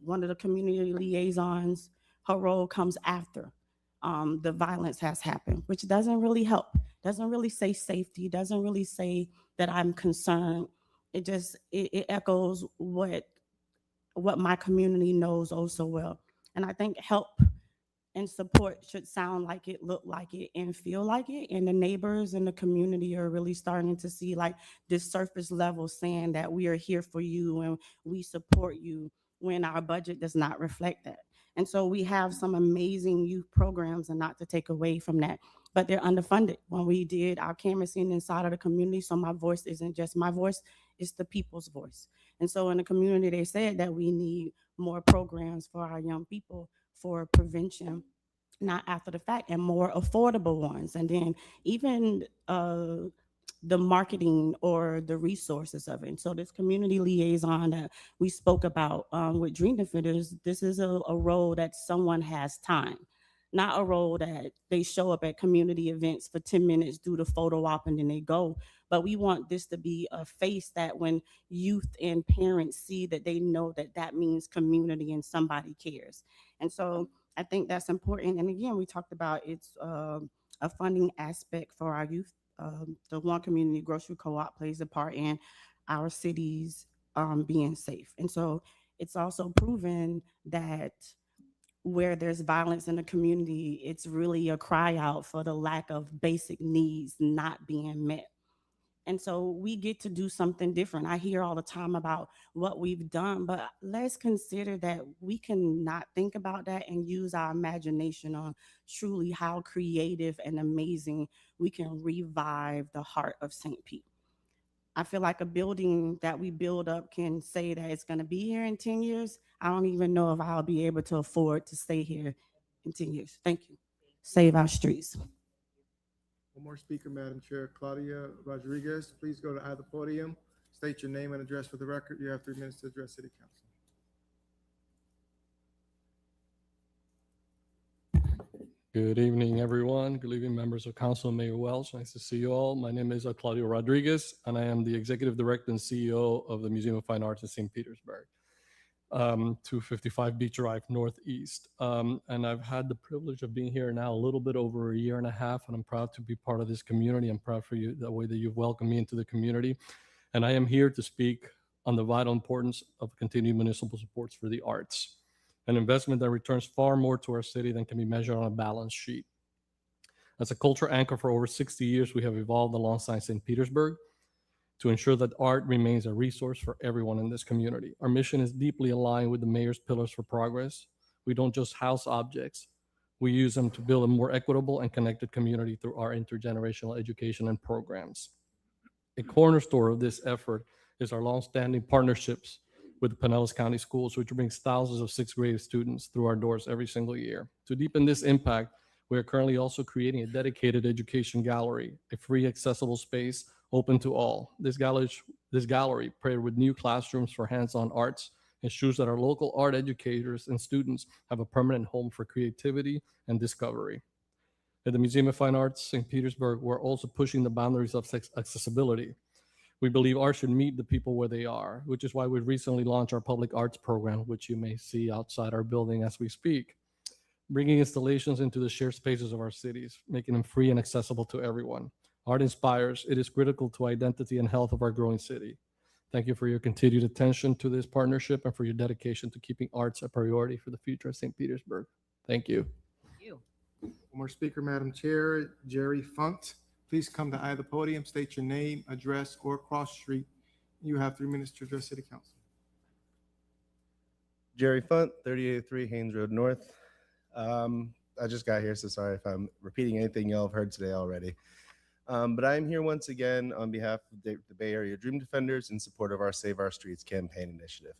R: one of the community liaisons, her role comes after the violence has happened, which doesn't really help. Doesn't really say safety. Doesn't really say that I'm concerned. It echoes what my community knows oh so well. And I think help and support should sound like it, look like it, and feel like it. And the neighbors and the community are really starting to see like this surface level saying that we are here for you and we support you when our budget does not reflect that. And so we have some amazing youth programs, and not to take away from that, but they're underfunded. When we did our canvassing inside of the community, so my voice isn't just my voice, it's the people's voice. And so in the community, they said that we need more programs for our young people for prevention, not after the fact, and more affordable ones. And then even the marketing or the resources of it. And so this community liaison that we spoke about with Dream Defenders, this is a role that someone has time, not a role that they show up at community events for 10 minutes, do the photo op, and then they go. But we want this to be a face that when youth and parents see, that they know that that means community and somebody cares. And so I think that's important. And again, we talked about it's a funding aspect for our youth. The One Community Grocery Co-op plays a part in our cities being safe. And so it's also proven that where there's violence in the community, it's really a cry out for the lack of basic needs not being met. And so we get to do something different. I hear all the time about what we've done, but let's consider that we can not think about that and use our imagination on truly how creative and amazing we can revive the heart of St. Pete. I feel like a building that we build up can say that it's going to be here in 10 years. I don't even know if I'll be able to afford to stay here in 10 years. Thank you. Save our streets.
D: One more speaker, Madam Chair. Claudia Rodriguez, please go to either podium. State your name and address for the record. You have 3 minutes to address City Council.
S: Good evening, everyone. Good evening, members of council, Mayor Welch. Nice to see you all. My name is Claudio Rodriguez, and I am the Executive Director and CEO of the Museum of Fine Arts in St. Petersburg, 255 Beach Drive Northeast. And I've had the privilege of being here now a little bit over a year and a half, and I'm proud to be part of this community. I'm proud for you, the way that you've welcomed me into the community. And I am here to speak on the vital importance of continued municipal supports for the arts, an investment that returns far more to our city than can be measured on a balance sheet. As a culture anchor for over 60 years, we have evolved alongside St. Petersburg to ensure that art remains a resource for everyone in this community. Our mission is deeply aligned with the mayor's pillars for progress. We don't just house objects, we use them to build a more equitable and connected community through our intergenerational education and programs. A cornerstone of this effort is our longstanding partnerships with the Pinellas County Schools, which brings thousands of sixth grade students through our doors every single year. To deepen this impact, we are currently also creating a dedicated education gallery, a free accessible space open to all. This gallery, paired with new classrooms for hands-on arts, ensures that our local art educators and students have a permanent home for creativity and discovery. At the Museum of Fine Arts, St. Petersburg, we're also pushing the boundaries of accessibility. We believe art should meet the people where they are, which is why we've recently launched our public arts program, which you may see outside our building as we speak, bringing installations into the shared spaces of our cities, making them free and accessible to everyone. Art inspires. It is critical to identity and health of our growing city. Thank you for your continued attention to this partnership and for your dedication to keeping arts a priority for the future of St. Petersburg. Thank you.
A: Thank you.
D: One more speaker, Madam Chair. Jerry Funk, please come to either podium, state your name, address, or cross street. You have 3 minutes to address City Council.
T: Jerry Funt, 3803 Haynes Road North. I just got here, so sorry if I'm repeating anything y'all have heard today already. But I'm here once again on behalf of the Bay Area Dream Defenders in support of our Save Our Streets campaign initiative.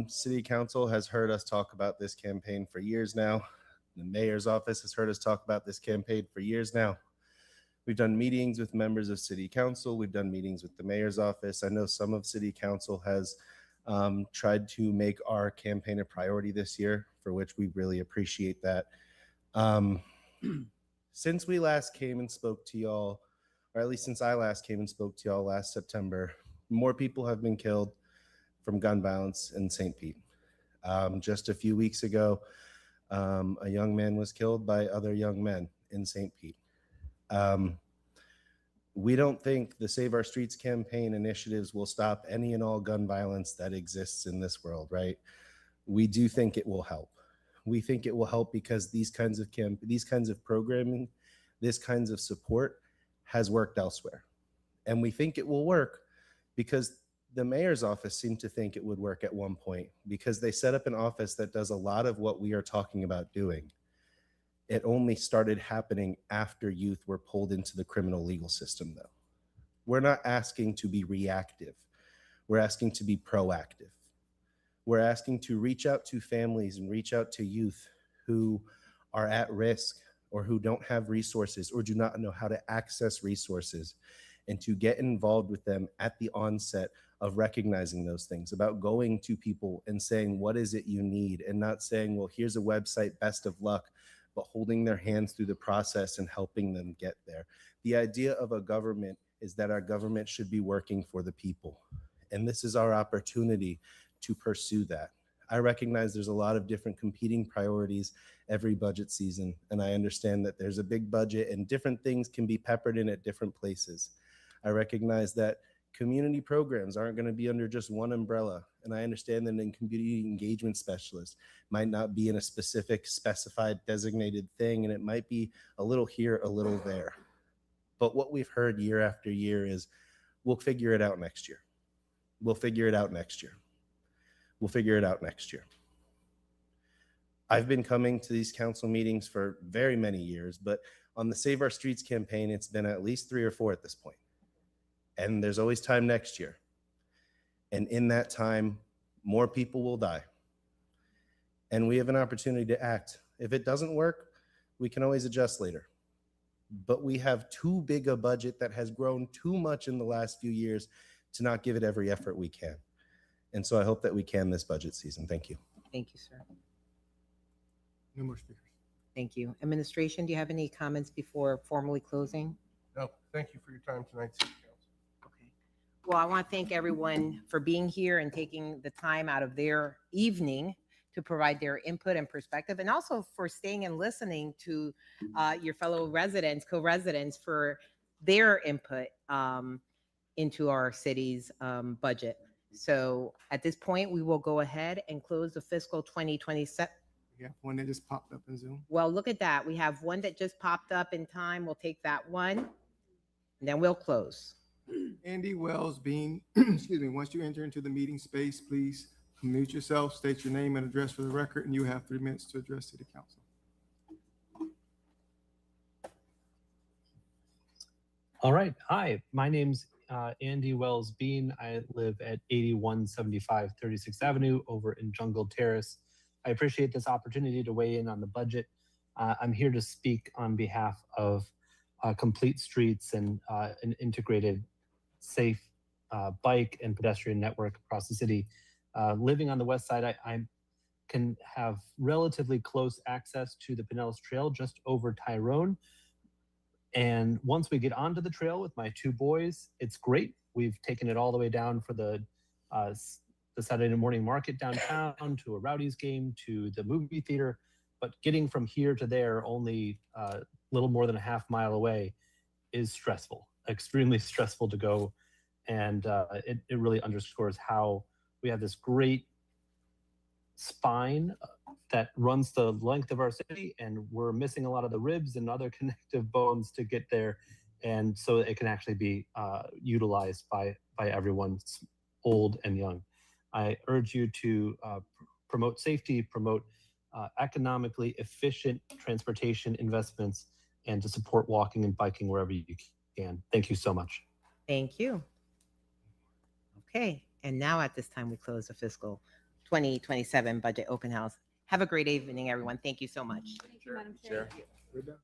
T: City Council has heard us talk about this campaign for years now. The mayor's office has heard us talk about this campaign for years now. We've done meetings with members of City Council. We've done meetings with the mayor's office. I know some of City Council has tried to make our campaign a priority this year, for which we really appreciate that. Since we last came and spoke to y'all, or at least since I last came and spoke to y'all last September, more people have been killed from gun violence in St. Pete. Just a few weeks ago, a young man was killed by other young men in St. Pete. We don't think the Save Our Streets campaign initiatives will stop any and all gun violence that exists in this world, right? We do think it will help. We think it will help because these kinds of programming, this kinds of support has worked elsewhere. And we think it will work because the mayor's office seemed to think it would work at one point, because they set up an office that does a lot of what we are talking about doing. It only started happening after youth were pulled into the criminal legal system, though. We're not asking to be reactive. We're asking to be proactive. We're asking to reach out to families and reach out to youth who are at risk or who don't have resources or do not know how to access resources, and to get involved with them at the onset of recognizing those things, about going to people and saying, what is it you need? And not saying, well, here's a website, best of luck, but holding their hands through the process and helping them get there. The idea of a government is that our government should be working for the people. And this is our opportunity to pursue that. I recognize there's a lot of different competing priorities every budget season, and I understand that there's a big budget and different things can be peppered in at different places. I recognize that community programs aren't going to be under just one umbrella, and I understand that a community engagement specialist might not be in a specific specified designated thing, and it might be a little here, a little there. But what we've heard year after year is, we'll figure it out next year. We'll figure it out next year. We'll figure it out next year. I've been coming to these council meetings for very many years, but on the Save Our Streets campaign, it's been at least 3 or 4 at this point. And there's always time next year. And in that time, more people will die. And we have an opportunity to act. If it doesn't work, we can always adjust later. But we have too big a budget that has grown too much in the last few years to not give it every effort we can. And so I hope that we can this budget season. Thank you.
A: Thank you, sir.
D: No more speakers.
A: Thank you. Administration, do you have any comments before formally closing?
U: No, thank you for your time tonight, City Council.
A: Okay. Well, I want to thank everyone for being here and taking the time out of their evening to provide their input and perspective, and also for staying and listening to your fellow residents, co-residents, for their input into our city's budget. So at this point, we will go ahead and close the fiscal 2027.
D: Yeah, one that just popped up in Zoom.
A: Well, look at that. We have one that just popped up in time. We'll take that one, and then we'll close.
D: Andy Wells Bean, excuse me, once you enter into the meeting space, please unmute yourself, state your name and address for the record, and you have 3 minutes to address City Council.
V: All right. Hi, my name's Andy Wells Bean. I live at 8175 36th Avenue over in Jungle Terrace. I appreciate this opportunity to weigh in on the budget. I'm here to speak on behalf of Complete Streets and an integrated, safe bike and pedestrian network across the city. Living on the west side, I can have relatively close access to the Pinellas Trail just over Tyrone. And once we get onto the trail with my 2 boys, it's great. We've taken it all the way down for the Saturday morning market downtown, to a Rowdies game, to the movie theater. But getting from here to there, only a little more than a half mile away, is stressful, extremely stressful to go. And it really underscores how we have this great spine that runs the length of our city, and we're missing a lot of the ribs and other connective bones to get there. And so it can actually be utilized by everyone, old and young. I urge you to promote safety, promote economically efficient transportation investments and to support walking and biking wherever you can. Thank you so much.
A: Thank you. Okay, and now at this time, we close the fiscal 2027 budget open house. Have a great evening, everyone. Thank you so much.
K: Thank you, Madam
D: Chair.
K: Chair.
D: We're done.